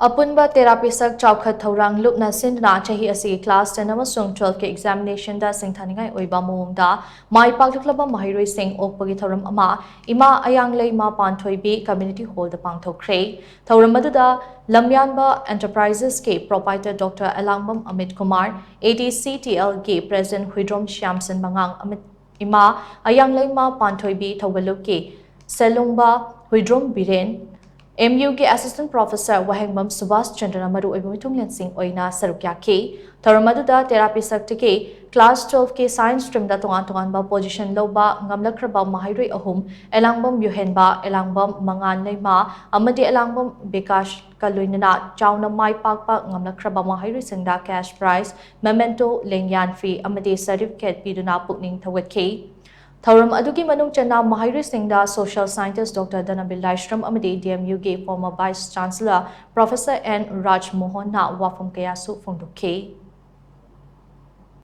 APUNBA TERAPISHAK CHAOKHAT THOURANG LUPNA SHINDUNA CHAHI ASIGI Class 10 Amasung 12 के examination da SHINGTHANINGAI OIBA MAONG Mai Paklaklaba Maheiroi Shing Okapgi Thouram ama ima AYANGLEIMA PANTHOIBI Community Hall da Pangthokhre Thouram aduda Lamyanba Enterprises ke proprietor Dr. Elangbam Amit Kumar ADCTL ke President Huidrom Shyamsen Mangang Amit ima AYANGLEIMA PANTHOIBI Thaugaluk ke Selungba Huidrom Biren MU के Assistant Professor Wahengmam Subhas Chandra Maru Oibumitung Lensing Oina Sarukya ke Thoramaduda TERAPISHAK ke Class 12 ke Science Stream da tongan ba position loba Paklaklaba Maheiroi ahum Elangbam Yuhenba Elangbam Mangan Leima amadi Elangbam Bekash Kaluinana Chauna Mai Paklaklaba Maheiroi Shingda cash prize memento lengyan fee amadi certificate piduna pukning thawat ke Thouram adugi manung chana Maheiroi Shingda Social Scientist Dr. Danabil Laishram amadi DMU ge former Vice Chancellor Professor N. Raj Mohan na wafam kayasu fongduke.